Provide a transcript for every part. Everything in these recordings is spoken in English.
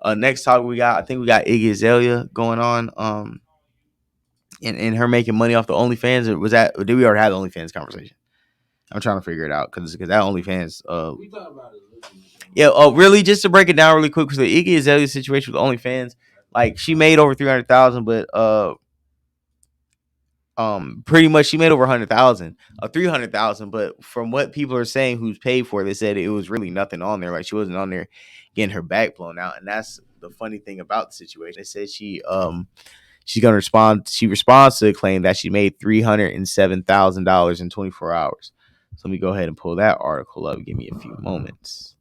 Next topic I think we got Iggy Azalea going on. And her making money off the OnlyFans. Or was that? Or did we already have the OnlyFans conversation? I'm trying to figure it out because that OnlyFans. We talked about it. Yeah. Oh, really? Just to break it down really quick, because the Iggy Azalea situation with OnlyFans, like she made over 300,000, but pretty much she made over 100,000, 300,000. But from what people are saying, who's paid for it, they said it was really nothing on there. Like she wasn't on there getting her back blown out, and that's the funny thing about the situation. They said she's gonna respond. She responds to the claim that she made $307,000 in 24 hours. So let me go ahead and pull that article up. Give me a few moments,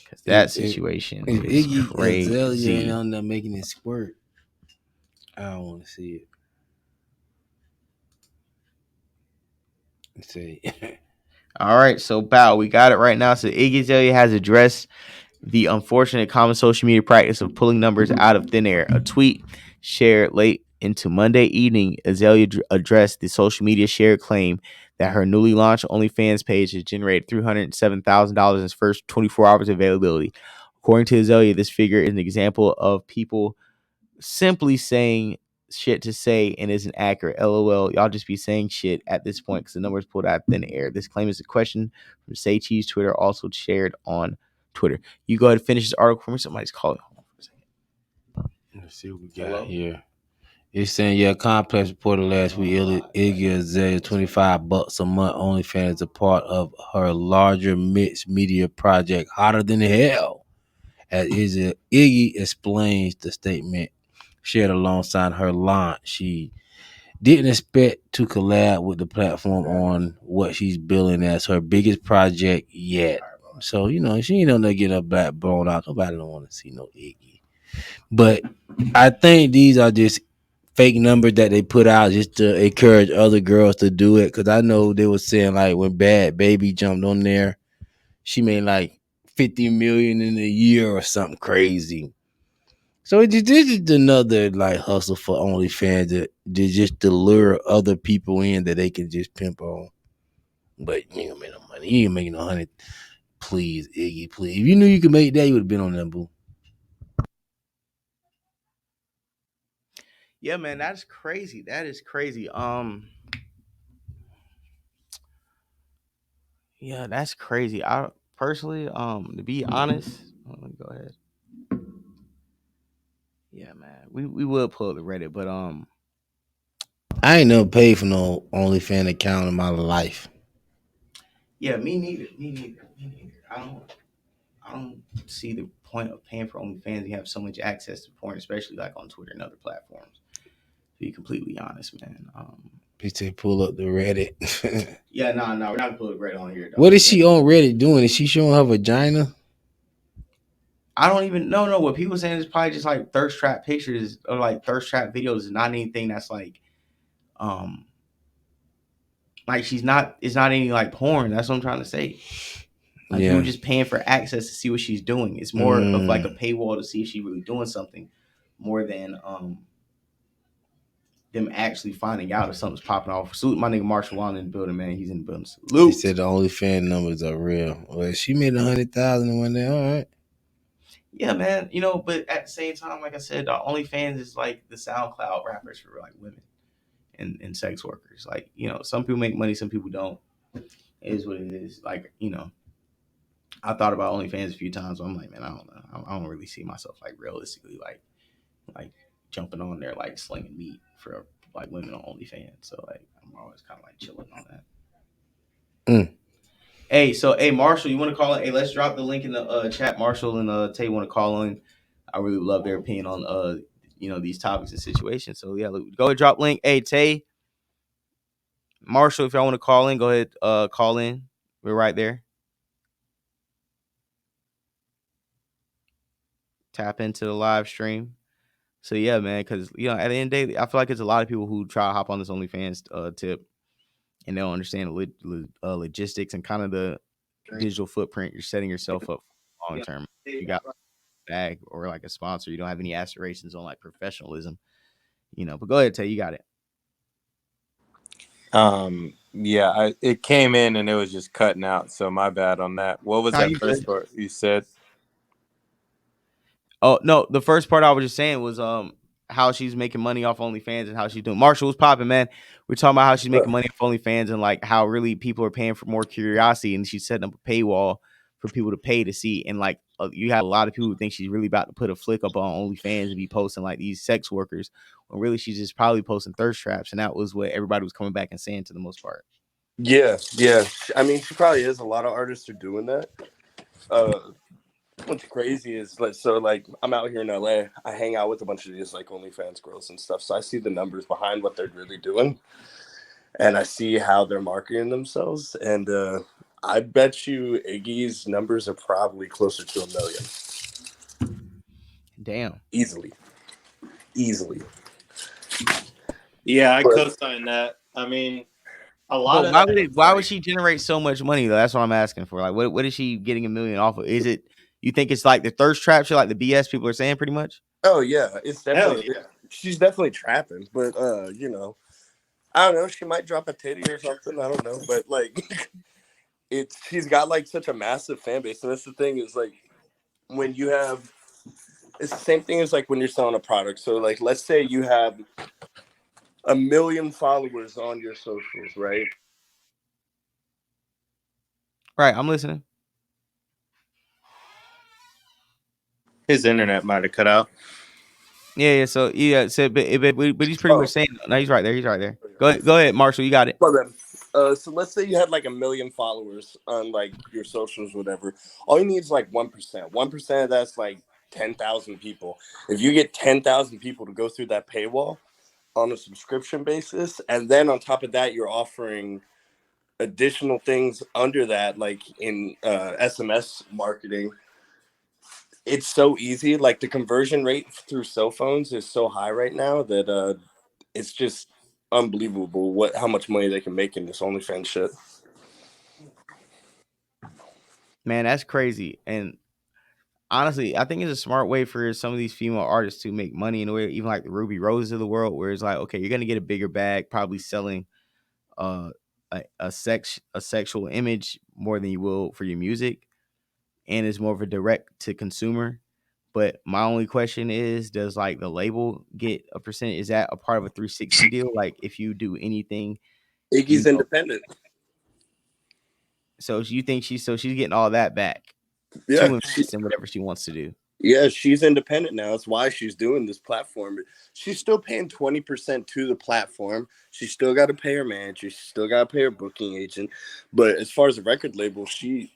because that situation if is Iggy Azalea ain't crazy. on there making it squirt, I don't want to see it. Let's see. All right, so Bow, we got it right now. So Iggy Azalea has addressed the unfortunate common social media practice of pulling numbers out of thin air. A tweet shared late into Monday evening, Azalea addressed the social media shared claim that her newly launched OnlyFans page has generated $307,000 in its first 24 hours of availability. According to Azalea, this figure is an example of people simply saying shit to say and isn't accurate. LOL, y'all just be saying shit at this point because the numbers pulled out thin air. This claim is a question from Say Cheese Twitter, also shared on Twitter. You go ahead and finish this article for me. Somebody's calling. Let's see what we got here. It's saying, yeah, Complex reported last week Iggy Azalea $25 a month OnlyFans is a part of her larger mixed media project, Hotter Than Hell. As Iggy explains the statement shared alongside her launch, she didn't expect to collab with the platform on what she's billing as her biggest project yet. So, she ain't on there getting her back blown out. Nobody don't want to see no Iggy. But I think these are just fake numbers that they put out just to encourage other girls to do it. Cause I know they were saying like when Bad Baby jumped on there, she made like 50 million in a year or something crazy. So this is another like hustle for OnlyFans to just to lure other people in that they can just pimp on. But you ain't gonna make no money. You ain't making no honey. Please, Iggy, please. If you knew you could make that, you would have been on that, boo. Yeah, man, that's crazy. That is crazy. Yeah, that's crazy. I personally, to be honest, let me go ahead. Yeah, man, we will pull the Reddit, but I ain't never paid for no OnlyFans account in my life. yeah, me neither. Me neither. Me neither. I don't see the point of paying for OnlyFans. You have so much access to porn, especially like on Twitter and other platforms. To be completely honest, man. He said, pull up the Reddit. Yeah, no, we're not gonna put Reddit on here, though. What is she on Reddit doing? Is she showing her vagina? I don't even know. What people saying is probably just like thirst trap pictures or like thirst trap videos. Not anything that's um, like she's not. It's not any like porn. That's what I'm trying to say. Like people Yeah. just paying for access to see what she's doing. It's more of like a paywall to see if she's really doing something, more than them actually finding out if something's popping off. Salute my nigga Marshall Wan in the building, man. He's in the building. He Salute. said the OnlyFans numbers are real. Well, she made 100,000 in one day. All right. Yeah, man. But at the same time, like I said, the OnlyFans is like the SoundCloud rappers for like women and sex workers. Like, some people make money, some people don't. It is what it is. Like, I thought about OnlyFans a few times. But I'm like, man, I don't know. I don't really see myself like realistically like jumping on there like slinging meat for like women on OnlyFans. So like I'm always kind of like chilling on that. Mm. Hey, Marshall, you want to call in? Hey, let's drop the link in the chat. Marshall and Tay want to call in. I really love their opinion on these topics and situations. So yeah, go ahead, drop link. Hey, Tay, Marshall, if y'all want to call in, go ahead, call in. We're right there. Tap into the live stream. So yeah, man, because at the end of the day, I feel like it's a lot of people who try to hop on this OnlyFans tip, and they don't understand the logistics and kind of the digital footprint you're setting yourself up for long term. You got a bag or like a sponsor, you don't have any aspirations on like professionalism, But go ahead, Tay, you got it. Yeah, it came in and it was just cutting out, so my bad on that. What was Nah, that you first good. part you said? Oh no, the first part I was just saying was how she's making money off OnlyFans and how she's doing. Marshall was popping, man. We're talking about how she's making money off OnlyFans and like how really people are paying for more curiosity, and she's setting up a paywall for people to pay to see. And like you have a lot of people who think she's really about to put a flick up on OnlyFans and be posting like these sex workers, when really she's just probably posting thirst traps, and that was what everybody was coming back and saying to the most part. Yeah, yeah. I mean, she probably is. A lot of artists are doing that. What's crazy is like I'm out here in LA. I hang out with a bunch of these like OnlyFans girls and stuff. So I see the numbers behind what they're really doing, and I see how they're marketing themselves. And I bet you Iggy's numbers are probably closer to 1 million. Damn. Easily. Easily. Yeah, I But co-sign that. I mean, a But lot of why that would is it? Why would like, she generate so much money though? That's what I'm asking for. Like, what is she getting 1 million off of? Is it you think it's like the thirst trap shit, like the BS people are saying, pretty much? oh yeah, it's hell definitely yeah. she's definitely trapping. But I don't know, she might drop a titty or something. I don't know. But like she's got like such a massive fan base. And that's the thing is like when you have it's the same thing as like when you're selling a product. So like let's say you have 1 million followers on your socials, right? Right, I'm listening. His internet might have cut out. Yeah. So yeah, so but he's pretty much Oh, saying no. He's right there. He's right there. Go ahead, Marshall. You got it. my bad. So let's say you had like 1 million followers on like your socials, whatever. All you need is like 1%. 1% of that's like 10,000 people. If you get 10,000 people to go through that paywall on a subscription basis, and then on top of that, you're offering additional things under that, like in SMS marketing. It's so easy. Like the conversion rate through cell phones is so high right now that it's just unbelievable how much money they can make in this OnlyFans shit. Man, that's crazy. And honestly, I think it's a smart way for some of these female artists to make money in a way, even like the Ruby Roses of the world, where it's like, okay, you're gonna get a bigger bag, probably selling uh a sexual image more than you will for your music, and it's more of a direct to consumer. But my only question is, does like the label get a percent? Is that a part of a 360 deal? Like if you do anything, Iggy's you know, independent. so you think she's getting all that back Yeah, to invest in whatever she wants to do. yeah, she's independent now. That's why she's doing this platform. She's still paying 20% to the platform. She still got to pay her manager. She still got to pay her booking agent. But as far as the record label, she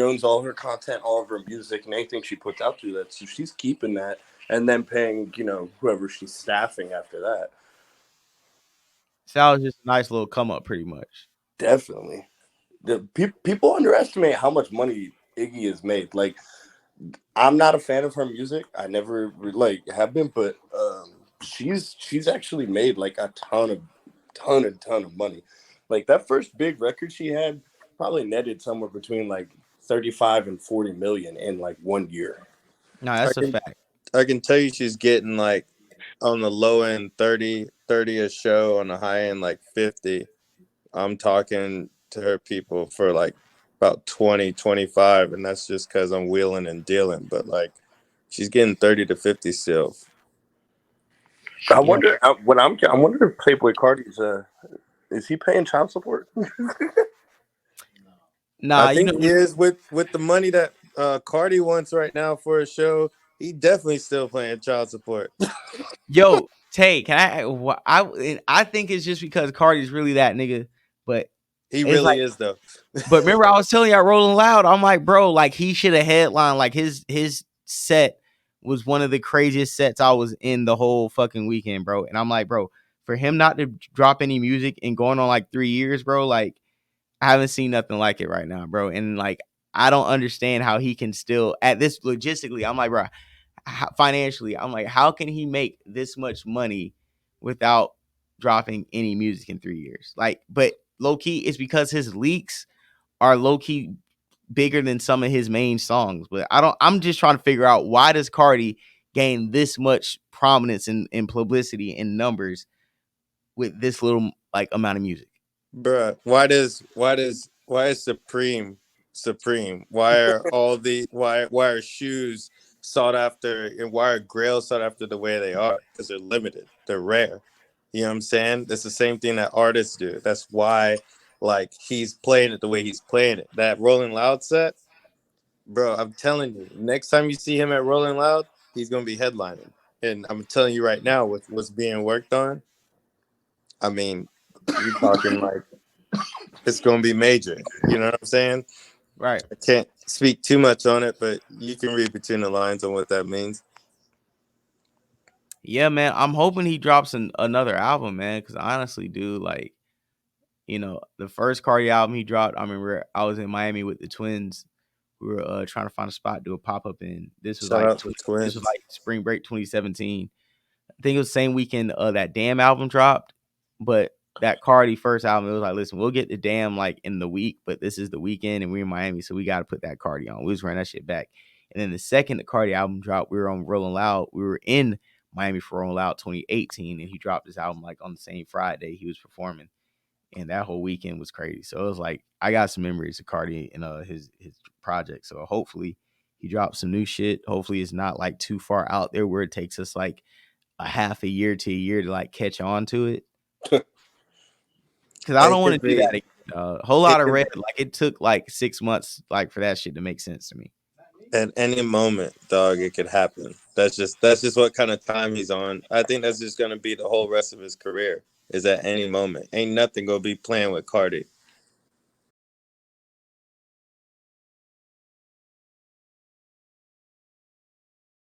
owns all her content, all of her music, and anything she puts out through that. So she's keeping that and then paying, whoever she's staffing after that. So that was just a nice little come up, pretty much. Definitely. People underestimate how much money Iggy has made. Like, I'm not a fan of her music. I never like have been, but she's actually made like a ton of money. Like that first big record she had probably netted somewhere between like 35 and 40 million in like 1 year. No, I that's a can fact. I can tell you she's getting like on the low end 30 a show, on the high end like 50. I'm talking to her people for like about 20-25, and that's just because I'm wheeling and dealing. But like she's getting 30 to 50 still. I Yeah. wonder I wonder if Playboy Cardi's is he paying child support? I Nah, you know, think he is with the money that Cardi wants right now for a show. He definitely still paying child support. yo, Tay, can I think it's just because Cardi's really that nigga, but He it's really like, is though. but remember I was telling you, Rolling Loud, I'm like, bro, like he should have headlined. Like his set was one of the craziest sets I was in the whole fucking weekend, bro. And I'm like, bro, for him not to drop any music and going on like 3 years, bro, like I haven't seen nothing like it right now, bro. And like I don't understand how he can still at this logistically. I'm like, bro, financially, I'm like, how can he make this much money without dropping any music in 3 years? Like, but low key, it's because his leaks are low key bigger than some of his main songs. But I'm just trying to figure out, why does Cardi gain this much prominence and publicity and numbers with this little like amount of music? Bruh, why is Supreme? Why are shoes sought after and why are grails sought after the way they are? Because they're limited, they're rare. You know what I'm saying? That's the same thing that artists do. That's why, like, he's playing it the way he's playing it. That Rolling Loud set, bro, I'm telling you, next time you see him at Rolling Loud, he's gonna be headlining. And I'm telling you right now, with what's being worked on, I mean, you're talking like it's gonna be major. You know what I'm saying? Right. I can't speak too much on it, but you can read between the lines on what that means. Yeah, man. I'm hoping he drops another album, man. Because honestly, dude, like, the first Cardi album he dropped, I remember I was in Miami with the twins. We were trying to find a spot to do a pop up in. This was Shout like out to this was Twins. like spring break 2017. I think it was the same weekend that Damn album dropped, but that Cardi first album, it was like, listen, we'll get the Damn like in the week, but this is the weekend and we're in Miami, so we got to put that Cardi on. We was running that shit back. And then the second the Cardi album dropped, we were on Rolling Loud. We were in Miami for Rolling Loud 2018, and he dropped his album like on the same Friday he was performing. And that whole weekend was crazy. So it was like I got some memories of Cardi and his project. So hopefully he drops some new shit. Hopefully it's not like too far out there where it takes us like a half a year to a year to like catch on to it. Because I don't want to do that again. A whole lot of red. Like it took like 6 months like for that shit to make sense to me. At any moment, dog, it could happen. That's just what kind of time he's on. I think that's just gonna be the whole rest of his career. Is at any moment. Ain't nothing gonna be playing with Cardi.